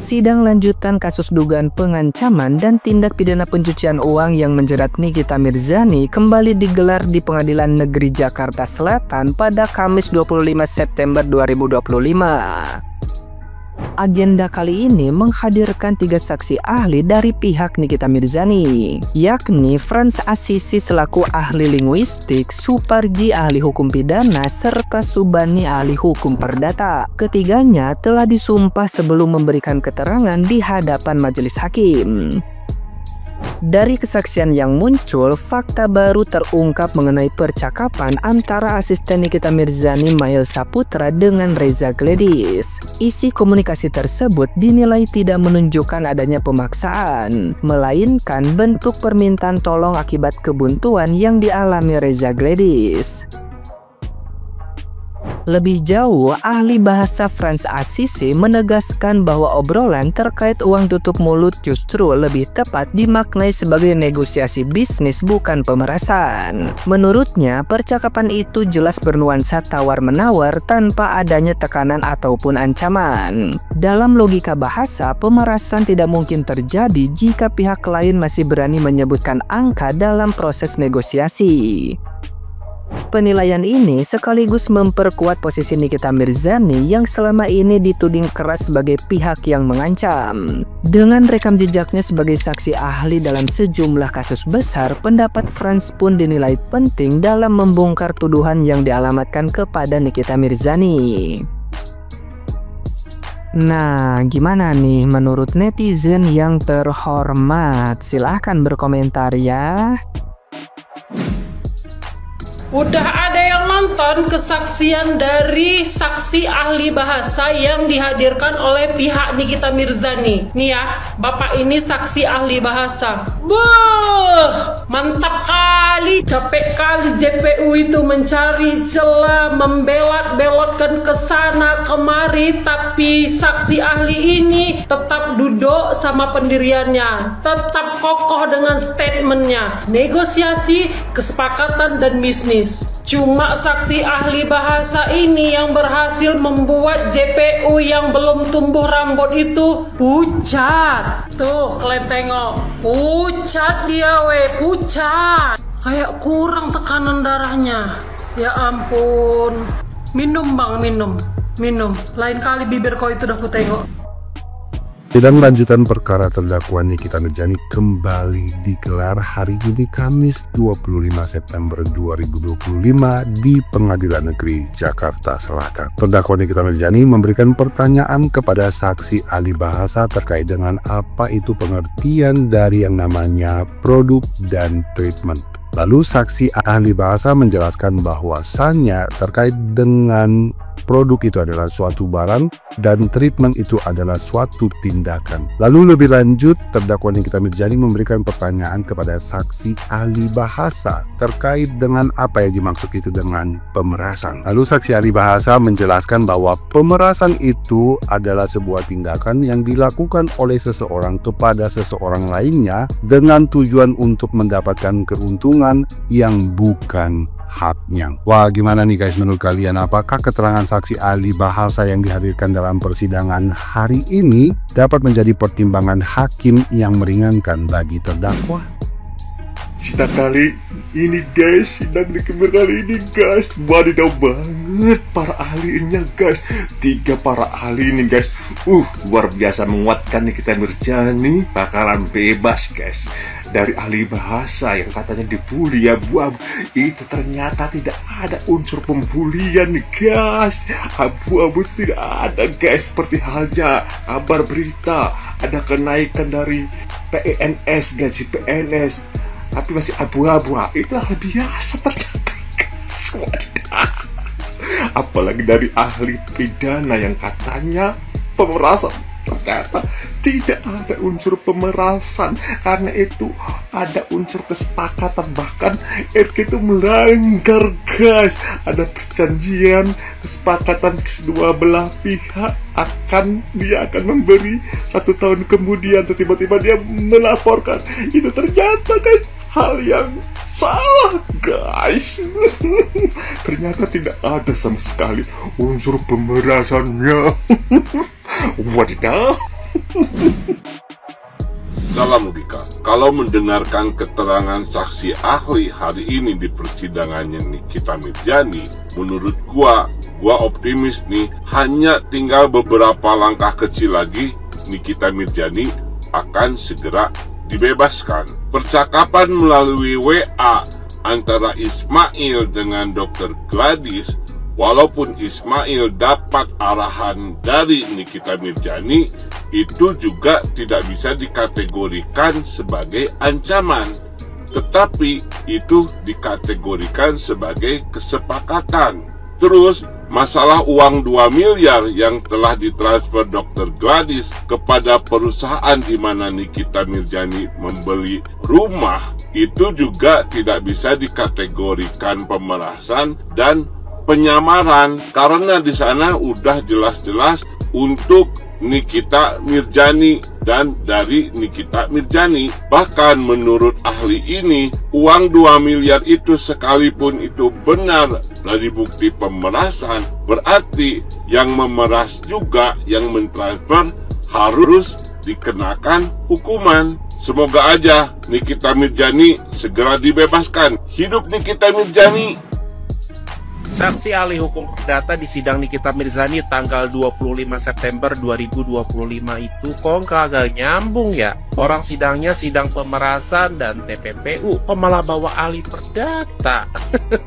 Sidang lanjutan kasus dugaan pengancaman dan tindak pidana pencucian uang yang menjerat Nikita Mirzani kembali digelar di Pengadilan Negeri Jakarta Selatan pada Kamis 25 September 2025. Agenda kali ini menghadirkan 3 saksi ahli dari pihak Nikita Mirzani, yakni Frans Assisi selaku ahli linguistik, Suparji ahli hukum pidana, serta Subani ahli hukum perdata. Ketiganya telah disumpah sebelum memberikan keterangan di hadapan majelis hakim. Dari kesaksian yang muncul, fakta baru terungkap mengenai percakapan antara asisten Nikita Mirzani Mail Saputra dengan Reza Gledis. Isi komunikasi tersebut dinilai tidak menunjukkan adanya pemaksaan, melainkan bentuk permintaan tolong akibat kebuntuan yang dialami Reza Gledis. Lebih jauh, ahli bahasa Frans Assisi menegaskan bahwa obrolan terkait uang tutup mulut justru lebih tepat dimaknai sebagai negosiasi bisnis bukan pemerasan. Menurutnya, percakapan itu jelas bernuansa tawar-menawar tanpa adanya tekanan ataupun ancaman. Dalam logika bahasa, pemerasan tidak mungkin terjadi jika pihak lain masih berani menyebutkan angka dalam proses negosiasi. Penilaian ini sekaligus memperkuat posisi Nikita Mirzani yang selama ini dituding keras sebagai pihak yang mengancam. Dengan rekam jejaknya sebagai saksi ahli dalam sejumlah kasus besar, pendapat Frans pun dinilai penting dalam membongkar tuduhan yang dialamatkan kepada Nikita Mirzani. Nah, gimana nih menurut netizen yang terhormat? Silahkan berkomentar ya. Udah ada yang nonton kesaksian dari saksi ahli bahasa yang dihadirkan oleh pihak Nikita Mirzani. Nih ya, bapak ini saksi ahli bahasa. Wah, mantap kali. Capek kali JPU itu mencari celah, membelot-belotkan ke sana kemari, tapi saksi ahli ini tetap duduk sama pendiriannya, tetap kokoh dengan statementnya. Negosiasi, kesepakatan, dan bisnis. Cuma saksi ahli bahasa ini yang berhasil membuat JPU yang belum tumbuh rambut itu pucat. Tuh, kalian tengok, pucat dia pucat. Kayak kurang tekanan darahnya. Ya ampun. Minum bang, minum. Lain kali bibir kau itu udah ku tengok. Sidang lanjutan perkara terdakwa Nikita Mirzani kembali digelar hari ini Kamis 25 September 2025 di Pengadilan Negeri Jakarta Selatan. Terdakwa Nikita Mirzani memberikan pertanyaan kepada saksi ahli bahasa terkait dengan apa itu pengertian dari yang namanya produk dan treatment. Lalu saksi ahli bahasa menjelaskan bahwasannya terkait dengan produk itu adalah suatu barang dan treatment itu adalah suatu tindakan. Lalu lebih lanjut, terdakwa Nikita Mirzani memberikan pertanyaan kepada saksi ahli bahasa terkait dengan apa yang dimaksud itu dengan pemerasan. Lalu saksi ahli bahasa menjelaskan bahwa pemerasan itu adalah sebuah tindakan yang dilakukan oleh seseorang kepada seseorang lainnya dengan tujuan untuk mendapatkan keuntungan yang bukan haknya. Wah, gimana nih guys menurut kalian? Apakah keterangan saksi ahli bahasa yang dihadirkan dalam persidangan hari ini dapat menjadi pertimbangan hakim yang meringankan bagi terdakwa? Sidang kali ini guys, sidang kali ini guys, wadidaw banget para ahlinya guys. 3 para ahli ini guys, luar biasa menguatkan Nikita Mirzani bakalan bebas guys. Dari ahli bahasa yang katanya dibully ya abu-abu, itu ternyata tidak ada unsur pembulian nih guys. Abu-abu itu tidak ada guys. Seperti halnya kabar berita ada kenaikan dari PNS, gaji PNS, tapi masih abu-abu. Itu hal biasa ternyata guys. Apalagi dari ahli pidana yang katanya pemerasan. Ternyata tidak ada unsur pemerasan, karena itu ada unsur kesepakatan. Bahkan RK itu melanggar guys. Ada perjanjian kesepakatan kedua belah pihak dia akan memberi 1 tahun kemudian, tiba-tiba dia melaporkan. Itu ternyata guys hal yang salah guys. Ternyata tidak ada sama sekali unsur pemerasannya. Wadidaw. Salam logika. Kalau mendengarkan keterangan saksi ahli hari ini di persidangannya Nikita Mirzani, menurut gua optimis nih, hanya tinggal beberapa langkah kecil lagi Nikita Mirzani akan segera dibebaskan. Percakapan melalui WA antara Ismail dengan Dr. Gladys, walaupun Ismail dapat arahan dari Nikita Mirzani, itu juga tidak bisa dikategorikan sebagai ancaman, tetapi itu dikategorikan sebagai kesepakatan. Terus, masalah uang 2 miliar yang telah ditransfer Dr. Gladys kepada perusahaan di mana Nikita Mirzani membeli rumah, itu juga tidak bisa dikategorikan pemerasan dan penyamaran, karena di sana udah jelas-jelas untuk Nikita Mirzani dan dari Nikita Mirzani. Bahkan menurut ahli ini, uang 2 miliar itu sekalipun itu benar dari bukti pemerasan, berarti yang memeras juga yang mentransfer harus dikenakan hukuman. Semoga aja Nikita Mirzani segera dibebaskan. Hidup Nikita Mirzani! Saksi ahli hukum perdata di sidang Nikita Mirzani tanggal 25 September 2025 itu kok kagak nyambung ya? Orang sidangnya sidang pemerasan dan TPPU, kok malah bawa ahli perdata?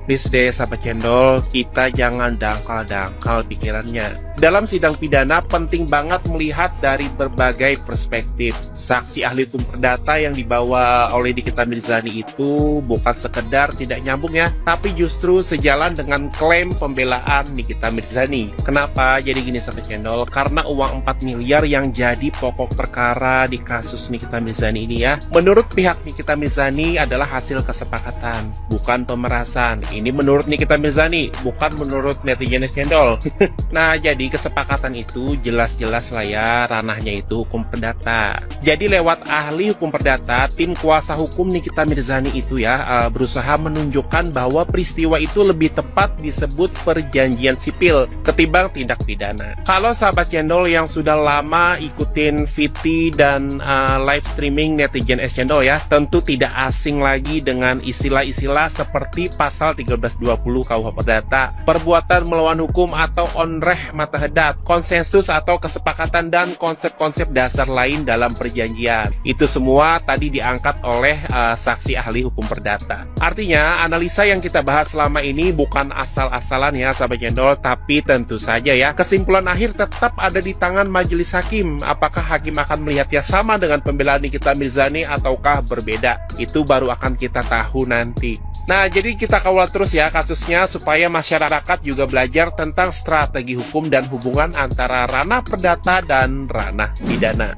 Please deh sahabat cendol, kita jangan dangkal-dangkal pikirannya. Dalam sidang pidana penting banget melihat dari berbagai perspektif. Saksi ahli hukum perdata yang dibawa oleh Nikita Mirzani itu bukan sekedar tidak nyambung ya, tapi justru sejalan dengan klaim pembelaan Nikita Mirzani. Kenapa jadi gini sahabat channel? Karena uang 4 miliar yang jadi pokok perkara di kasus Nikita Mirzani ini ya, menurut pihak Nikita Mirzani adalah hasil kesepakatan, bukan pemerasan. Ini menurut Nikita Mirzani, bukan menurut netizen channel. Nah, jadi kesepakatan itu jelas-jelas lah ya, ranahnya itu hukum perdata. Jadi lewat ahli hukum perdata, tim kuasa hukum Nikita Mirzani itu ya berusaha menunjukkan bahwa peristiwa itu lebih tepat disebut perjanjian sipil ketimbang tindak pidana. Kalau sahabat channel yang sudah lama ikutin VT dan live streaming netizen channel ya, tentu tidak asing lagi dengan istilah-istilah seperti pasal 1320 KUH Perdata, perbuatan melawan hukum atau onreh matahedat, konsensus atau kesepakatan, dan konsep-konsep dasar lain dalam perjanjian. Itu semua tadi diangkat oleh saksi ahli hukum perdata. Artinya analisa yang kita bahas selama ini bukan asal-asalan ya sahabat cendol, tapi tentu saja ya kesimpulan akhir tetap ada di tangan majelis hakim. Apakah hakim akan melihatnya sama dengan pembelaan Nikita Mirzani ataukah berbeda? Itu baru akan kita tahu nanti. Nah, jadi kita kawal terus ya kasusnya supaya masyarakat juga belajar tentang strategi hukum dan hubungan antara ranah perdata dan ranah pidana.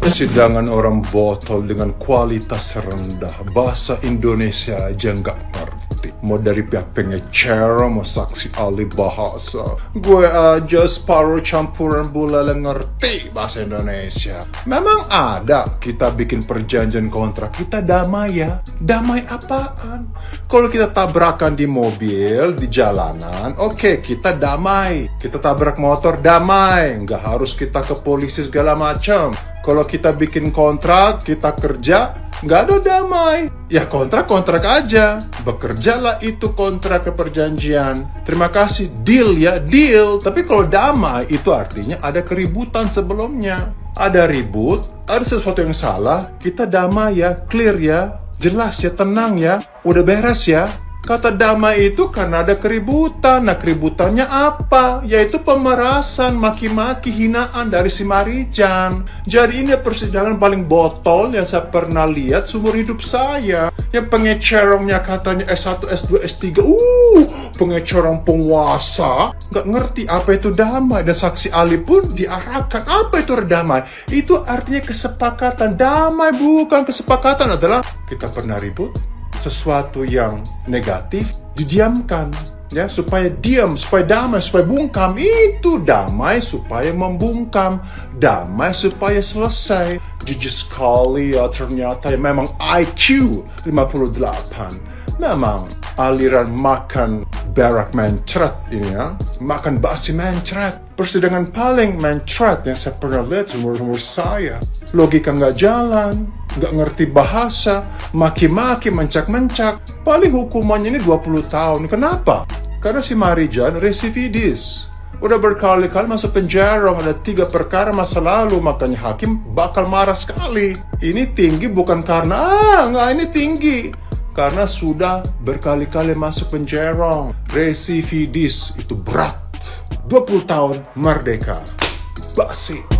Persidangan orang botol dengan kualitas rendah, bahasa Indonesia aja nggak ngerti. Mau dari pihak pengecer, mau saksi ahli bahasa. Gue aja separuh campuran bulala ngerti bahasa Indonesia. Memang ada kita bikin perjanjian kontrak, kita damai ya. Damai apaan? Kalau kita tabrakan di mobil, di jalanan, oke, kita damai. Kita tabrak motor, damai. Nggak harus kita ke polisi segala macam. Kalau kita bikin kontrak, kita kerja, nggak ada damai. Ya kontrak-kontrak aja. Bekerjalah itu kontrak ke perjanjian. Terima kasih, deal ya, deal. Tapi kalau damai, itu artinya ada keributan sebelumnya. Ada ribut, ada sesuatu yang salah, kita damai ya, clear ya, jelas ya, tenang ya, udah beres ya. Kata damai itu karena ada keributan. Nah, keributannya apa? Yaitu pemerasan, maki-maki, hinaan dari si Marijan. Jadi ini persidangan paling botol yang saya pernah lihat seumur hidup saya. Yang pengecerongnya katanya S1, S2, S3. Pengecerong penguasa. Nggak ngerti apa itu damai. Dan saksi ahli pun diarahkan apa itu damai. Itu artinya kesepakatan. Damai bukan kesepakatan adalah kita pernah ribut. Sesuatu yang negatif didiamkan ya, supaya diam, supaya damai, supaya bungkam. Itu damai supaya membungkam, damai supaya selesai. Jujur sekali ya, ternyata ya, memang IQ 58. Memang aliran makan berak mencret ini ya, makan basi mencret. Persidangan paling mencret yang saya pernah lihat seumur saya. Logika nggak jalan, nggak ngerti bahasa, maki-maki, mencak-mencak. Paling hukumannya ini 20 tahun. Kenapa? Karena si Marijan residivis. Udah berkali-kali masuk penjara, ada 3 perkara masa lalu, makanya hakim bakal marah sekali. Ini tinggi bukan karena, ini tinggi. Karena sudah berkali-kali masuk penjara. Residivis itu berat. 20 tahun merdeka. Basi.